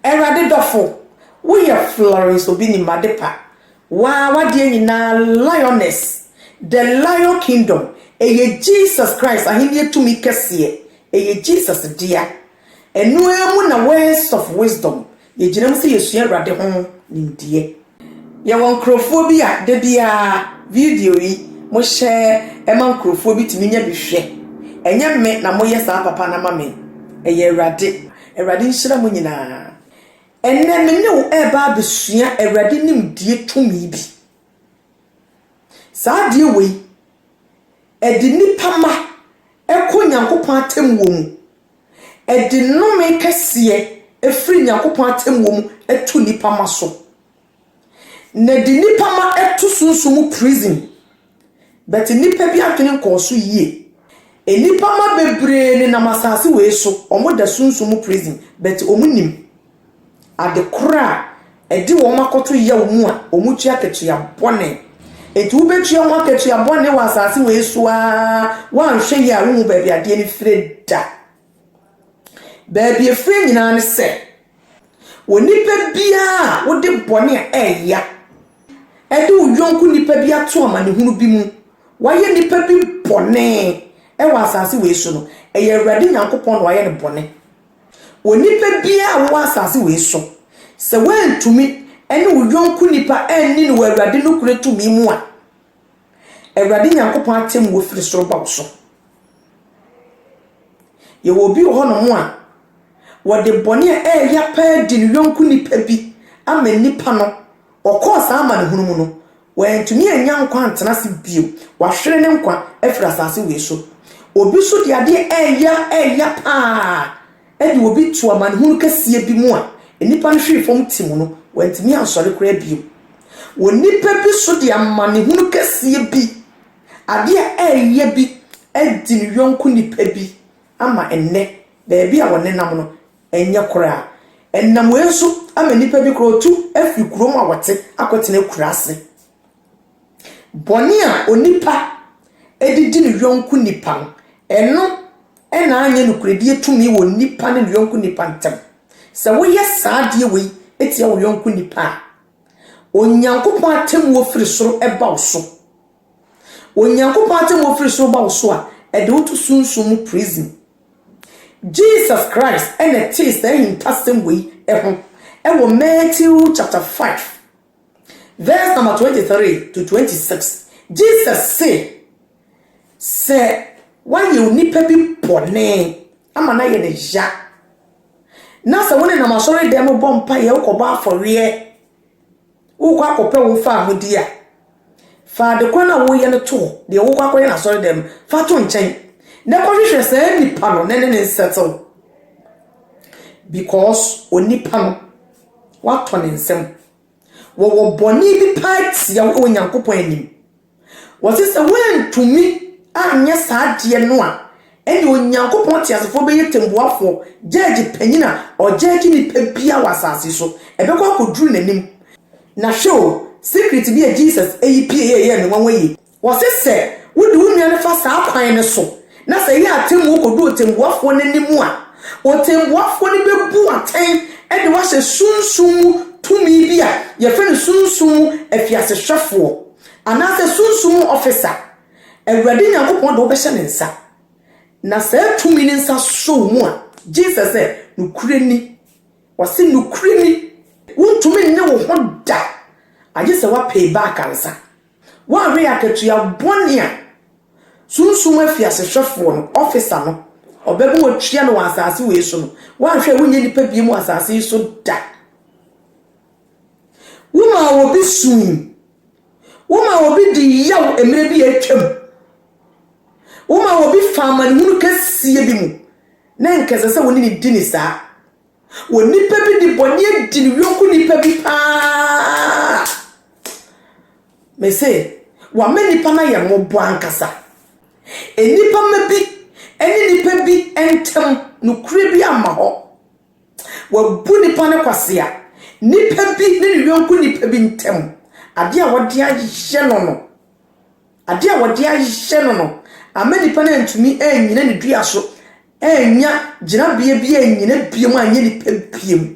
Erade dofo. We are Florence Obini Madepa. What dear na lioness. The Lion Kingdom. Eye Jesus Christ. Ahimye to me kesiye. Eye Jesus dear. And no na words of wisdom. Ye jinam se yesu erade ho nimdie. Ye won crophobia de bia video yi mo share e man crofobia timi nya behwe. Enye me na mo yes papa na mame. Eye erade nhira mo nyina. Enne me ne wo eba besua erade nimdie tumi bi. Saa die we edi nipa ma ekọ nyankopon atem wo mu. Edi no me kese efri nyankopon atem wo mu etu nipa ma so. Na di nipa ma etu sunsumu prison. But nipa bi atwene nkoso yie. Nipa ma bebre ne na masase we so omo da sunsumu prison but omunim ade kora edi wo makoto ye wo mu a omu tua ketua bone. Eti wo betua wo ketua bone wa asase we so a wan hwe ya wo mu ba bia de ni freda. Ba bia frɛ nyina ne se wo nipa bia wo de bone a eya edi wo yonku nipa bia to ama ne hunu bi mu waye nipa bi bone e wa asase we so no eye Awurade Nyankopɔn no waye ne bone wo nipa bia wo asase we so se wantumi ene wo yonku nipa enni no Awurade no kure tumi mu a Awurade Nyankopɔn atem wo firi soro ba wo so ye wo bi ho no mu a wo de bone e ya pa di no yonku nipa bi ama nipa no okosa ama ne hunu mu no wantumi anya nkwa antena se bio wahwere ne nkwa afiri asase we so obi so de ade eya pa edi obi tu ama ne hunu kasie bi mu a nipa no hwe fom tim no wantumi ansore kora bio wo nipa bi so de ama ne hunu kasie bi ade eya bi edi ne yonku nipa bi ama enne baabi a wone nam no enya kora ennam we so ama nipa bi kora tu afi kurom a wote akotene kurase boni a onipa edidi ne yonku nipa eno ena anye no kuredie tumi wo nipa ne yonku nipa ntam se wo yesa de we etia wo yonku nipa onyankopon atem wo firi soro eba wo so onyankopon atem wo firi soro ba wo so a ede wo to sunsumu prison Jesus Christ and a taste in passing way ewo Matthew chapter 5 verse number 23 to 26 Jesus say why you nipa bi bone ama na ye ne ja na se woni na masori dem bompa ye ukoba afore ukwa akopɛ wo fa ahodi a fa de kwa na wo ye ne to de wo kwa akoye na sori dem fa to nkyɛn na kohwehwɛ se nipa no ne settle because onipa no what on nsem wo boni bi party ya onyankopon anim wo se when to me anya saade no a ene onyankopon ti asefo be yetemboafo judge panyina o judge ni pabia wasase so ebekọ akoduru nanim na show secret bi a Jesus eyipie ye ne wanwaye wo se wodi wunua ne fa saa kwan ne so na se ye atemu kodu otemboafo nanim a otemboafo ne bebu aten ede wa se sunsun tumi bi a ye fe ne sunsun afiase hwefo ana se sunsun officer Awurade Nyankopɔn do be hye ne nsa na se tumi ne nsa so mu a Jesus say nukure ni wase nukure ni wontumi ne wo ho da aje se wa pay back ansa wa hwe akatua bone a sunsun afiase hwefo no officer no obebu wo twia no asase we so no wa hwe wonye nipa bie mu asase so da woma wo bi sun woma wo bi di yaw emre bi atwam woma wo bi fama ne hunu kasie bi mu na nkese se woni ni dini saa wo nipa bi di bone di ni yonku nipa bi pa me se wa me nipa na ye mo bo ankasa enipa ma bi eni nipa bi entem no kure bi ama ho wa bu nipa ne kwase a nipa bi ne yonku nipa bi ntem ade a wode agye no ade a wode agye no amani pana ntumi enyina ne dua so enya gina bia bia enyina bia mu anye ni pempiem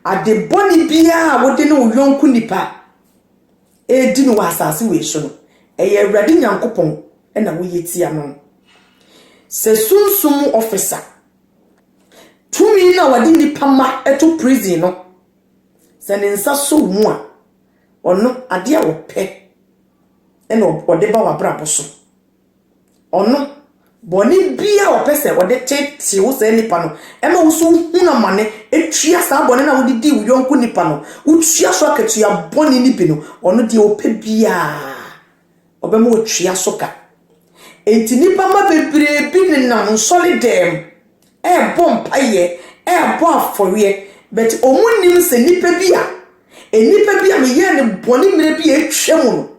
ade boni bia wode no yonku nipa edi no asase we so no eye awrade nyankopon na wo yetia no se sunsum officer tumi na wade nipa ma eto prison no se ne nsa so mu a ono ade a wo pe ena ode ba wabrabo so ono boni bia wo pese wode tete wo se nipa no ema wo so huna mane etwia sa boni na wo di wo yonku nipa no wo twia so akatua boni ni bi no ono de wo pe bia obema wo twia so ka enti nipa ma bebre bi ne na nsole dem bom paye bom afore but omunim se nipa bia enipa bia me ye ne boni mire bia etwa mu no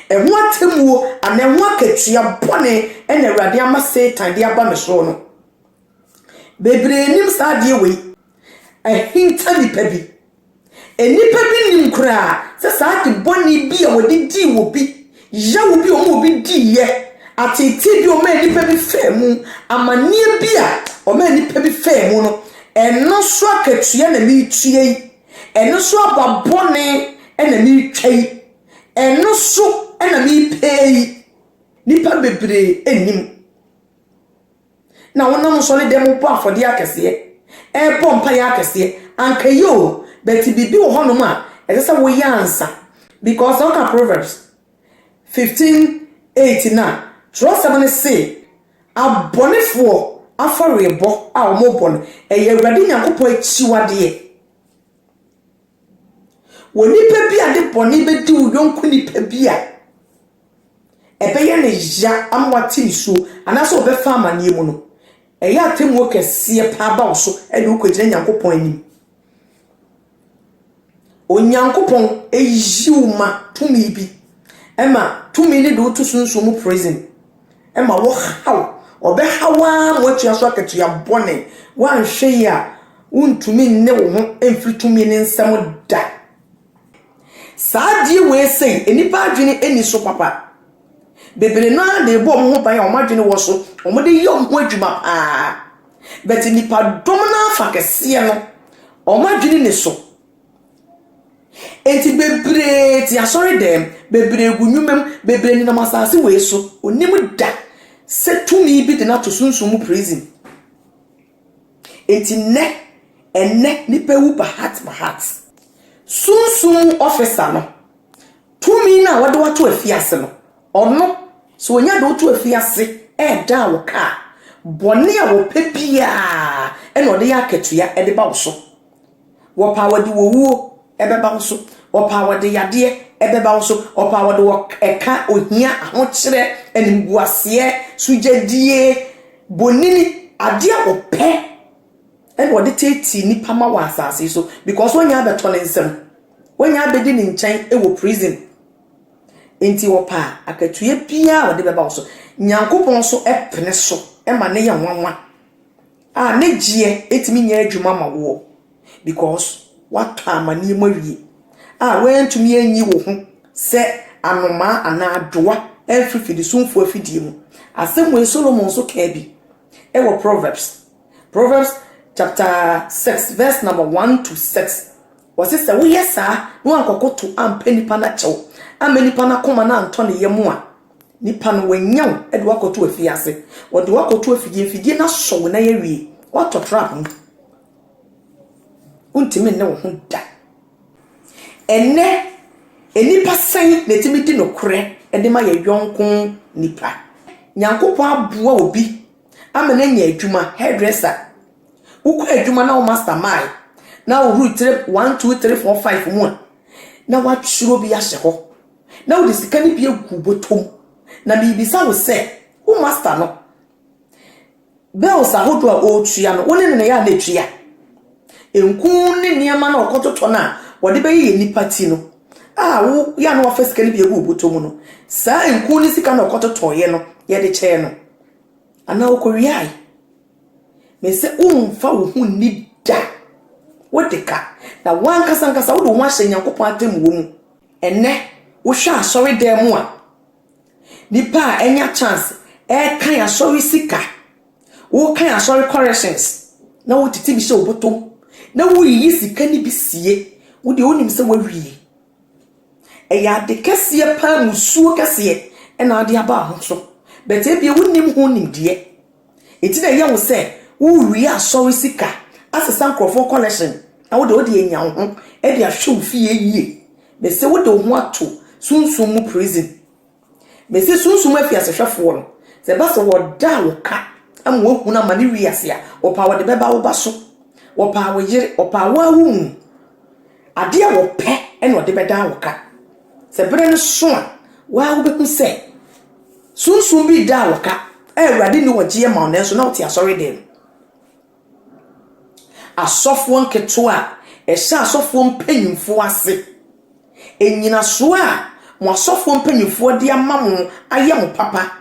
ehun atemuo ana ehun akatua bone ena awrade ama Satan de aba me so no bebre nim sa de we hinta nipa bi enipa bi nim kura se sa de bone bi a wodi di wo bi ya wo bi o mo bi di ye atiti bi o ma nipa bi femu amanie bi a o ma nipa bi femu no eno so akatua na mi tue eno so ababone ena mi twai eno so ena mi pay nipa bebre enim na wonam so le dem po afode akese pompa ya akese anka yo but bibi wo hono ma ese wo yansa because on Proverbs 15:8 na trust 7 say abonefo afarebo a omobon eye awrade nyankopon achiwade woni pa bia de boni be di wo yonku ni pa bia ebeye ne ja amwati nso anaso obefa amanie mu no eya atemu kese pa ba so e de ukogire nyankopon anim onyankopon eyiuma tumi bi ema tumi ne do to sunsu mu prison ema wo haw obe hawa mo tua so akatua bone wan hwe ya untumi ne wo ho emfiri tumi ne nsam da saadie we sei enipa adwene eni so papa bebre na de bom ho ban o madwene wo so o mo de yom ho adwuma but nipa dom na afa kese no o madwene ne so enti bebre ti asori dem bebre gunwumem bebre ni na masase we so onim da se tumi bi de na to sunsumu prison enti enne nipa wu bahat sunsum officer no tumi na wade wato afiase no ono so onya do to afiase da wo ka bone a wo pebia ena ode ya akatua de ba wo so wo pa wade wo wuo ebeba wo so wo pa wade yade ebeba wo so wo pa wade wo eka ohia ahokyere enimguase sujadie bonini ade a wo pe and what the tati ni pama wa asase so because when you have a tolensem when you have bedi ni nchen e wo prison enti wo pa akatue bia wo de beba wo so nyankopon so epene so e ma ne ya nwanwa ne gie etimi nya adwuma ma wo because what amani mawie when to me anyi wo ho se anoma ana adoa efifidi sumfo afidie mu asem we Solomon so ka bi e wo Proverbs chapter 6 verse number 1 to 6 was it say we yesa no ankokoto ampanipa na chew amanipa na koma na antone yemu a nipa no wanyaw e de wakoto afiase wo de wakoto afidie na so na yewie wato trap untimi ne wo ho da enne enipa san na timi di no kore e de ma ye yonko nipa nyankopon aboa obi amana nya adwuma hairdresser ukwa adwuma na o mastermind na o root 1 2 3 4 5 mu na wa twiro bi ahye ho na o disika ni bi egu botom na bibisa wo se wo master no bells ahodo a o twia no woni ne ya na twia enku ne niama na okototo na wo de be ye nipa ti no wo ya no office ka ni bi egu botom no sa enku ni sika na okototo ye no ye de che no ana okoriai me se umfa wo hu ni da wodeka na wankasa wo do ho ahye nyankopon atem wo mu enne wo hwa asori dem mu a nipa enya chance kan asori sika wo kan asori corrections na wo titi bi se obotom na wo yi sika ni bi sie wo de onim se wawie eya de kese pa musuo kese na ade aba ho so bete bia wonim ho nim de enti na ye wo se wo wi asori sika asesa nkrofo collection na wo de odi enya ho e de ahwe fie yie be se wo de ho ato sunsun mu prison be se sunsun afia sehwefo no se ba so wo da wo ka am wo hu na mane wi ase a opa wo de beba wo baso opa wo yire opa wo awu ade a wo pe e no de beda wo ka se bere no so a wa wo be ku se sunsun bi da wo ka Awurade ni wogye ma na so na wote asori dem asofo nketo a ehya asofo mpanyimfo ase enyina so a mo asofo mpanyimfo de amamo aye mo papa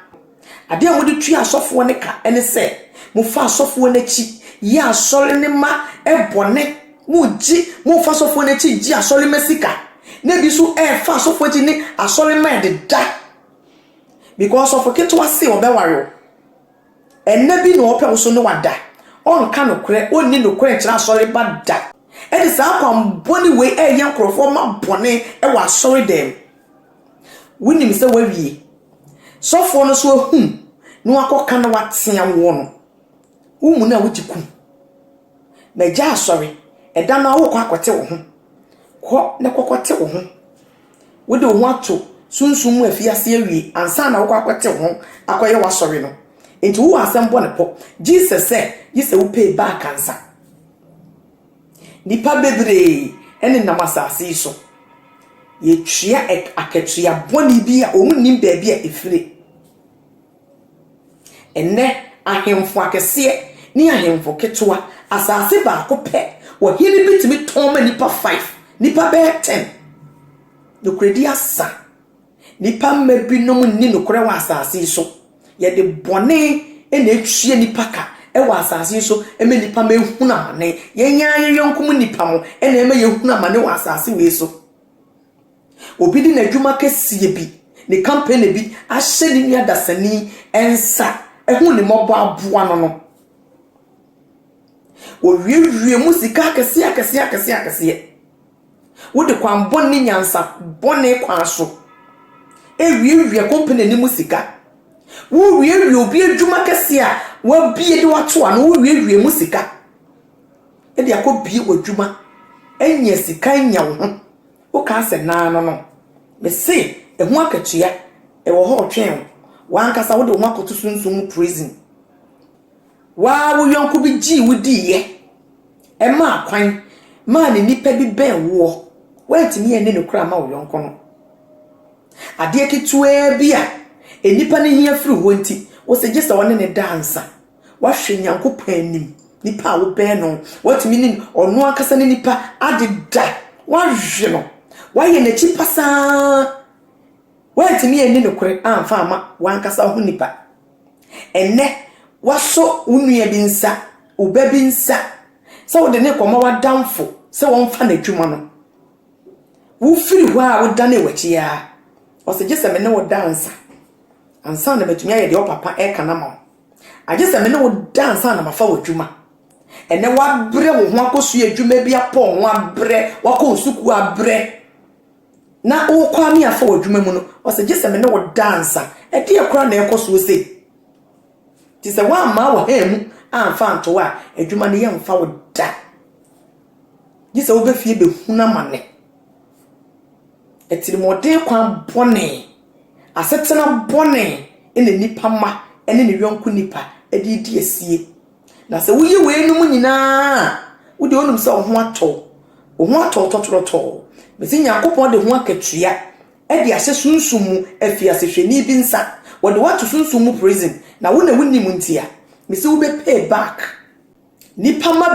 ade a mo de twa asofo ne ka ene se mo fa asofo ne chi ye asori ne ma ebone mo ji mo fa asofo ne chi ji asori mesika na bi so fa asofo chi ni asori ma de da because of keto ase obeware enne bi no ope wo so no wada on ka no kure onni no kure kira asori ba da e di sa kwam boni we e yan krofo ma bone e wa asori dem woni mi se wawie sofo no so hum no akoka na watea wo no umu na wujiku na ja asori e da na wo kwa akote wo ho ko ne kokote wo ho wo de wo ato sunsun mu afiase awie ansa na wo kwa akote wo ho akoye wasori no enti wo asembo ne po Jesus say yise wo pay back ansa nipa bebre ene namasase so ye twia akatua boni bi a omunim ba bi a efire enne ahemfo akese ni ahemfo ketwa asase ba ko pe wo hini bitimi toma nipa 5 nipa be 10 no kredi asa nipa mabinom ni no kore wa asase so ye de bone ene etwie nipa ka e wa asase so eme nipa ma ehuna mane ye nya yonkom nipa mo ene eme ye huna mane wa asase we so obi di na adwuma kesiye bi ne campaign bi ahye ni nia dasani ensa ehu ni mobo aboa no wo wie musika akese wo de kwan bonni nyansa bonni kwan so wie company ni musika wo wie obi adwuma kese a wa bie de wato ano wo wie musika e de akobie wadwuma enye sika nya wo ho wo ka se na no me se ehu akatua e wo ho twen wa ankasa wo de wo akoto sunsun prison wa wo yonko bi gi wudi ye e ma kwan ma ne nipa bi ben wo wantimi ene no kura ma wo yonko no ade ketua bi a enipa ne hia firi ho nti wo se gisa wone ne dansa wa hwe nyankopon anim nipa wo ben no watimi ni ono akasa ne nipa adeda wa hwe no wa ye na chi pasa wantimi ene no kure amfa ama wankasa ho nipa enne waso unua bi nsa oba bi nsa se wo de ne koma wadamfo se won fa na dwuma no wo firi ho a wo dane wachi ya o se gese me ne wo dansa ansa na betumi aye de papa e kana ma agese me ne wo dansa na mafa wo dwuma ene wa bre wo ho akosu adwuma bi apo ho abre wako suku abre na wo kwa mi afa wo dwuma mu no o se gese me ne wo dansa e de akora na ekoso se ti se wa ma wo hemu amfa nto wa adwuma ne yemfa wo da gese wo be fie be huna mane etiri mode kwan bone asetena bone ene nipa ma ene ne yonku nipa edi di asie na se wuye we num nyina wo de onum se wo ho ato totoroto bezi yakopon de ho akatua edi ahye sunsumu afiase hweni bi nsa wo de watu sunsumu prison na wo na wunnim ntia mesi wo be pay back nipa ma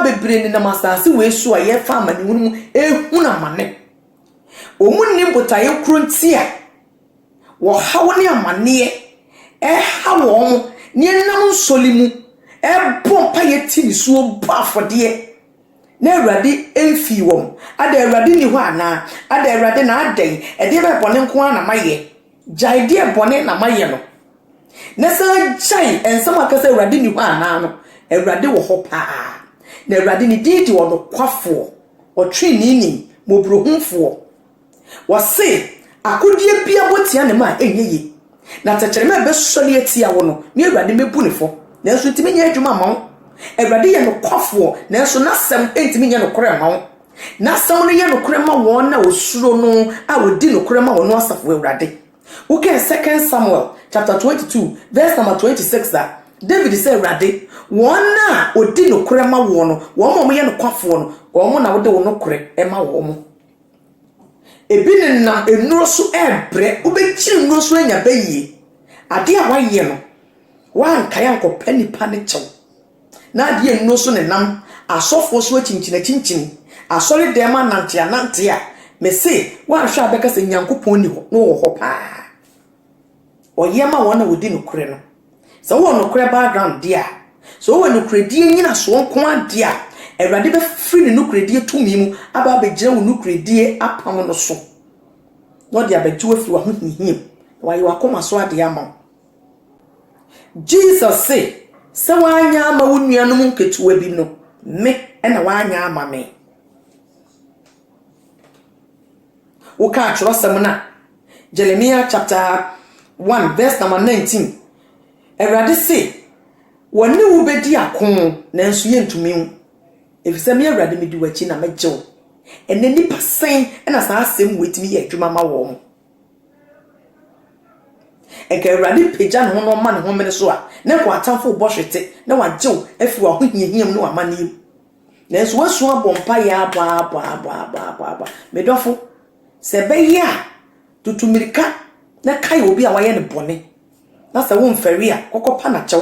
bebre ni na masase we so a ye fa amane wonu ehuna mane omunni botaye krontia wo hawo ne amane hawo ni nam nsolimu bompa ye tini so bafode na Awurade emfi wom ada Awurade ni ho ana ada Awurade na adan e de be bone nko ana maye jai de bone na maye no na sa jai ensam akasa Awurade ni ho ana no Awurade wo ho pa na Awurade ni didi wo no kwafo o twinini mobrohunfo wo se akodie bia botia ne ma enyeyi na tekyerema be sori atia wo no ne Awurade mebu ne fo na nso ntimi nya adwuma ma wo Awurade ye no kwafo na nso nasem entimi nya no kore ma wo nasem no ye no kore ma wo na osuro no a wodi no kore ma wo no asafo Awurade okay 2 Samuel chapter 22 verse number 26 that David said Awurade wona odi no kore ma wo no wo mo ye no kwafo no wo mo na wode wo no kore e ma wo mo ebi ne nam enuro so ebre obechi enuro so anya bayi ade a waye no wan kaya nkopɛ nipa ne kyew na ade enuro so ne nam asofo so chinchin asori dem anante a me se wan hwa abeka se nyankopɔn ni ho no wo ho pa oyema wona wodi no kore no se wo no kore background dia so wo no kore die nyina so nko ade a Awurade be free no kore die tumi mu aba begire wo no kore die apam no so no dia bejiwe free wa ho hihim wa yi wakoma so ade ama Jesus say se wanya ama wo nuanom nketuwa bi no me na wanya ama me wo ka atwerosem na Jeremiah chapter 1 verse number 19 Awurade say woni wo bedi akon nanso ye ntumi hu efise me Awurade medi wachi na mejew ene nipa sen na saa asem wetimi ye adwuma ma wo mo eke Awurade peja no no ma ne ho mene so a na ko atamfo bohwete na wajew afi wa ho hiahiam no amane nanso wasu abompa ya ba medofo se be ya tutumirika na kai obi a waye ne bone na se wo mfari a kokopa na chew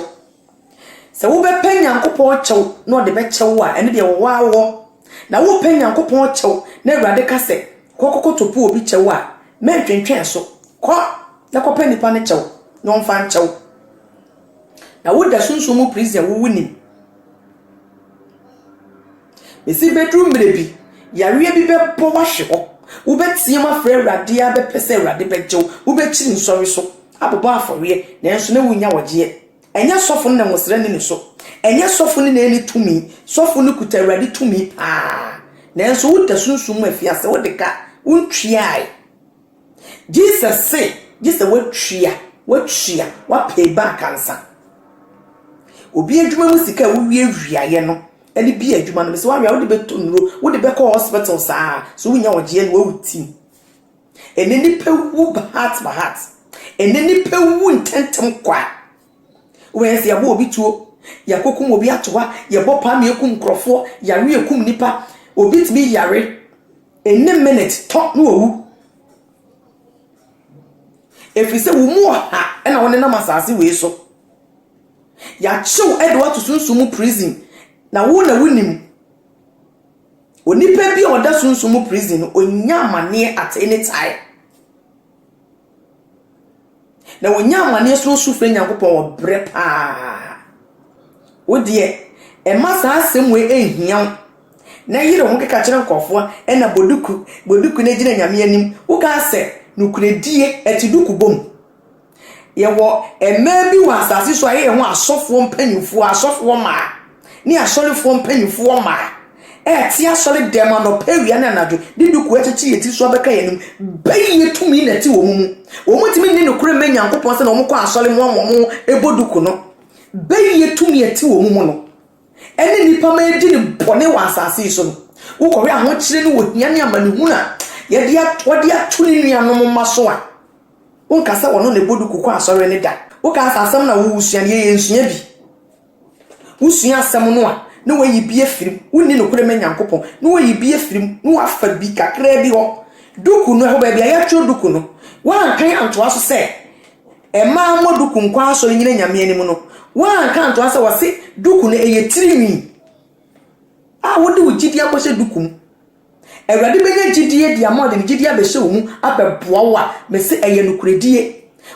se wo be penyankopon chew na de be chew a ene de wo wawo na wo penyankopon chew na Awurade ka se kokotopo obi chew a mentwentwen so ko na ko penipa ne chew na onfa chew na wo da sunsumu prison wo wuni esi bedroom mrebi yare bi be bo wahwe ho wo betie ma fra Awurade a be pese Awurade bejew wo be chi nsori so abobo afori na enso na wunya woje enya sofo na nwosra ni so enya sofo ni na eni tumi sofo ni kuta Awurade tumi na enso wo da sunsumu afiase wo de ka untwiai Jesus say Jesus what pay back answer obi adwuma mu sika wo wie wiaye no eni bi adwuma no se wa wo de beto nuro wo de be call hospital saa so wunya woje no wo tim eneni pewu heart eneni pewu intentem kwa we se yabo obi tuo yakokum obi atowa yabo pa me ekum krofo yare ekum nipa obi timi yare ene minute talk no owu efise wo mu ha na woni na masase we so ya chew edwa to sunsumu prison na wo na wunim onipa bi oda sunsumu prison onya amane at any time na wonya amane so sufre nyankopon wo bre pa wo de e masa asem we ehia na yire ho keka kire nkofo na boduku na gina nyame anim wo ka se nukuredie etiduku bom yewo ema bi wa asase so aye ho asofo mpanyimfo asofo ma ni asorefo mpanyimfo ma ti asore dem no pewia na nado diduku echichi yeti so beka yenim bayi tumi na ti wo mu timi ni nukure menyankopon se na wo ko asore mo eboduku no bayi tumi eti wo mu no ene nipa ma edi ni bone wa asase so no wo kore aho kire ni wo hia ni amanihu na wadi atuni nuanom maso a wonkasa wono ne boduku kwa asore ne da woka asam na wo usua ne yensua bi usua asam no a na wayi bi afirim wonni no kure menyankopon na wayi bi afirim na wafa bi kakra bi ho duku no ho ba bia ya twa duku no wan kan anto aso se ema moduku nkwa asore nyina nyame anim no wan kan anto aso wase duku no eyetirimi a wodi wugidi akose duku mu Awurade benya gidie dia ma de gidie abehye wo mu abeboa wa me se eye nukuredie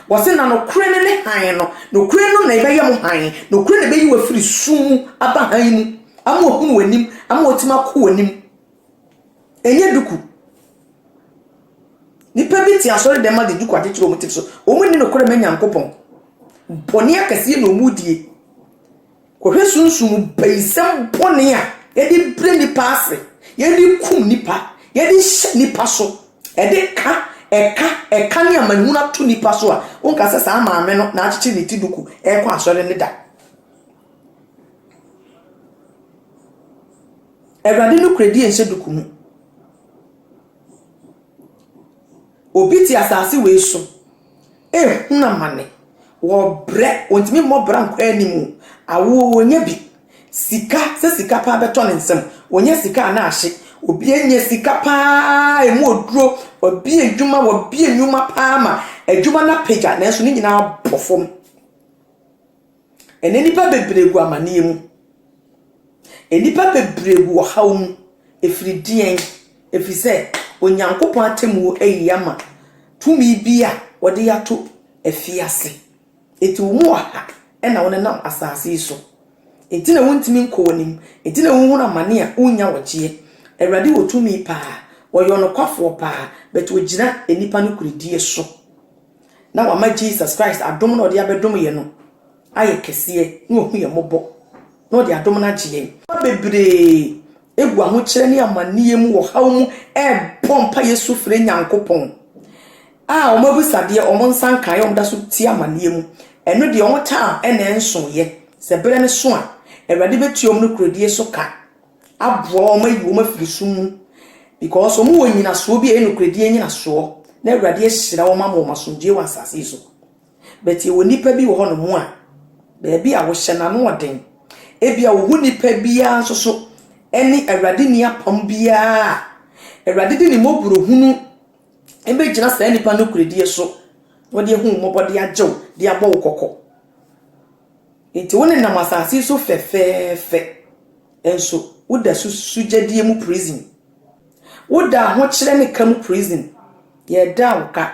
wo se na nokure ne han no nokure no na ibeye mo han nokure ne beyi wa firi sum aba han mu ama ohunu wanim ama otima ko wanim enye duku ni pebiti asori de ma de duku atechiro mutif so o mu ni nokure menyankopon boni akase no mudie Kohwe sunsum baisem bone a yedi bre nipa ase yedi kum nipa yedi hye nipa so ede ka eka ne amanhuna to nipa so a wonka se sa maame no na achichi ne tiduku ekwa asore ne da Ewrade no kredi ense duku mu obi ti asase we so huna mane wo bre ontimi mo bra nkwa animu awo wonya bi sika se sika pa beto ne nsem wonya sika na ahye obi enye sika pa emu oduro obi edwuma obi enyuma pa ma edwuma na pega na enso ni nyina bofom eneni pa bebregu amane mu enipa bebregu wo hawum efridien efise onyankopon atemu eyiyama tumi bia wode yato efiase eti wo mu aha ena wona nam asase so eti na wontimi nkowonim eti na wo na mane a unya wogie Ewrade wo tumi pa wo yo no kwafo pa bet wo gina enipa no kuridie so na wa ma Jesus Christ adom na ode abedom ye no aye kese na ohu ye mobo na ode adom na gie bebre egu aho kire ne amane mu wo haw mu pompa Yesu fere Nyankopon o mabusade o mo nsan kan o da so ti amane mu eno de o ta ene enso ye se bere ne so a Ewrade betuom no kuridie so ka abo ma yi wo mafiri sum because o mu wonyina so bi eno kuridie nyina so na Ewrade ehira wo mama wo masonje wa asase so but ye woni pa bi wo hono mu a be bi a wo hye na no oden ebia wo huni pa bia so so eni Ewrade ni apam bia Ewrade di ni moburo hunu ebe gina sa nipa no kuridie so wo de hu mobode ajew de abo wo kokko enti woni na masase so fefefe enso woda sujadie mu prison woda ho kire ne kam prison ye da woka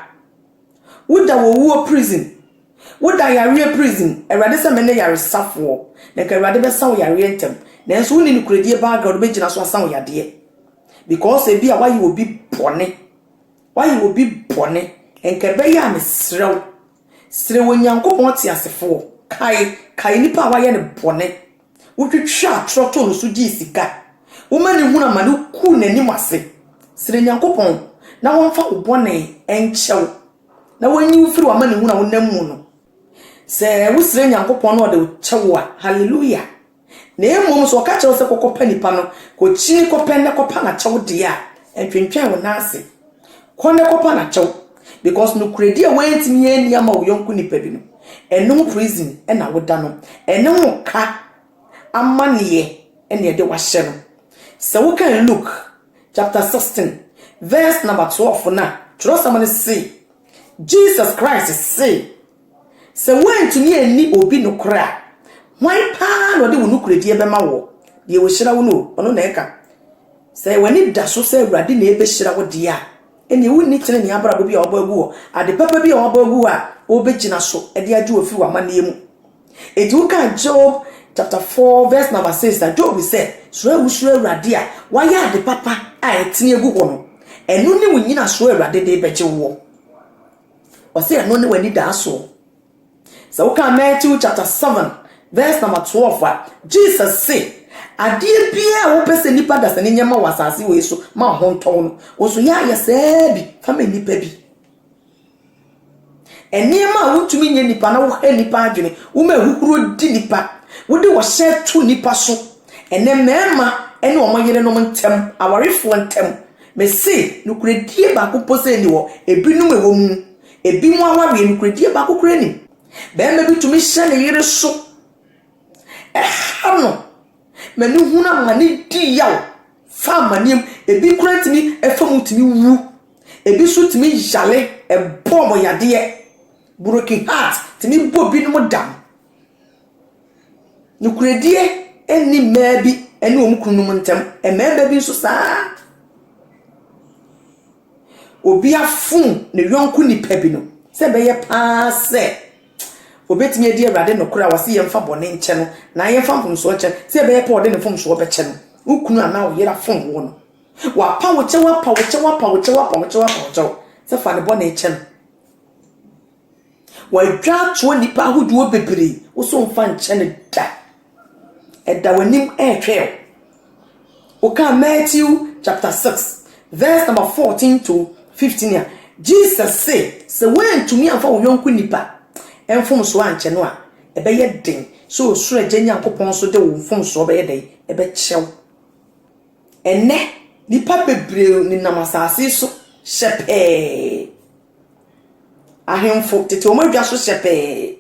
woda wo prison woda yare prison Ewrade se mene yare safo na ka Ewrade be sawo yare entem na enso woni ni kuredie ba ga be gina so asawo yade because e bia wayi obi bone enka be ya me srew Nyankopon ti asefo kai nipa waye ne bone wotwetwa troto no so di sika wo mani huna mane ku nanim ase sire Nyankopon na wonfa obone enchew na wanyi ufiri wa mani huna wonam mu no se wo sire Nyankopon no de chewa hallelujah na emom so ka chew se kokopa nipa no ko chi kopa ne kopa na chew de a entwentwen wo na ase kone kopa na chew because no kredi a wantimi ani ama wo yonku nipa bi no eno prison e na woda no eno ka amaniye ene de wahye no se wo kan Luke chapter 16 verse number 12 na tro somebody say Jesus Christ say se wantumi ani obi no kra wan pa no de wo no kredi e be ma wo de wo hyira wo no ono na eka se wani da so se Ewrade na ebe hyira wo de a ene wo ni kire ni abra bi a obagu wo ade papa bi a obagu a obegina so e de age wo fi wa mane mu eti wo kan Job chapter 4 verse number 6 that Job said so Ewrade a why ade papa a etini egu ho no eno ni wo nyina so Ewrade de beche wo o say eno ni wani da so so kan Matthew chapter 7 verse number 12 Jesus say adie bia wo pese nipa da sane nyama wasase we so ma honton no wo so ya yesabi fama nipa bi enema wo tumi nye nipa na wo he nipa adwene wo ma hukuro di nipa wo de wo hye to nipa so ene mema ene o mayere no ntem awarefo ntem me se no kuredie ba ko pose ni wo ebinum ewo mu ebi mu awawe no kuredie ba ko kurani be ma bi tumi hye ne yere so no manu huna mani di yaw fa manim ebi kurantimi efamutimi wu ebi so timi jale ebomo yade broken heart timi bobi no dam nukuredie eni mebi eni omkunum ntem emebe bi so saa obi afun ne yonku ni pebi no se be ye paase obetimi edi Ewrade no kura wase yemfa bone nche no na yemfa mfumso nche se be ye pa ode ne mfumso obeche no ukunu ana wo yera fun wo no wa pa wo che se fa ne bone nche no wa dwa to nipa ahoduo bebre wo so mfa nche ne da ɛda w'anim ɛɛtwɛw. Okay, Matthew chapter 6 verse number 14 to 15. Jesus say when to me and for yonku nipa enfom so anche no a ebeye den so osuro agya Nyankopon so de wo mfom so obeye den ebe kyew enne nipa bebre ni namasase so shepe ahemfo tete o madwa so shepe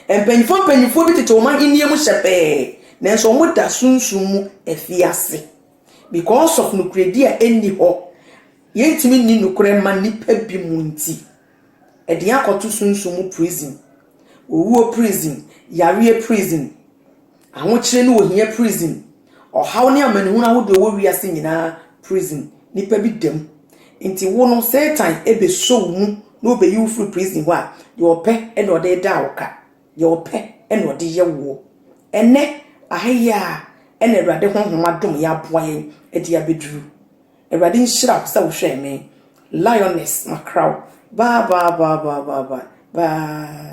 empanyifo bi tete o ma hinie mu shepe nenso o moda sunsun mu afiase because of no kredi a enni ho yentimi ni nukure ma nipa bi mu nti ede akoto sunsun mu prison owuo prison yare prison ahokyere ne ohia prison ohaw ne amanehunu ahode wo wiase nyina prison nipa bi dem nti wo no Satan ebe so mu no be you free prison ho a de ope e no de da woka de ope e no de ye wo ene ahaya ene Awurade honhom adom ya boa yen e de abeduru Awurade nhyira ko sa wo hwe me Lioness Macrow bye.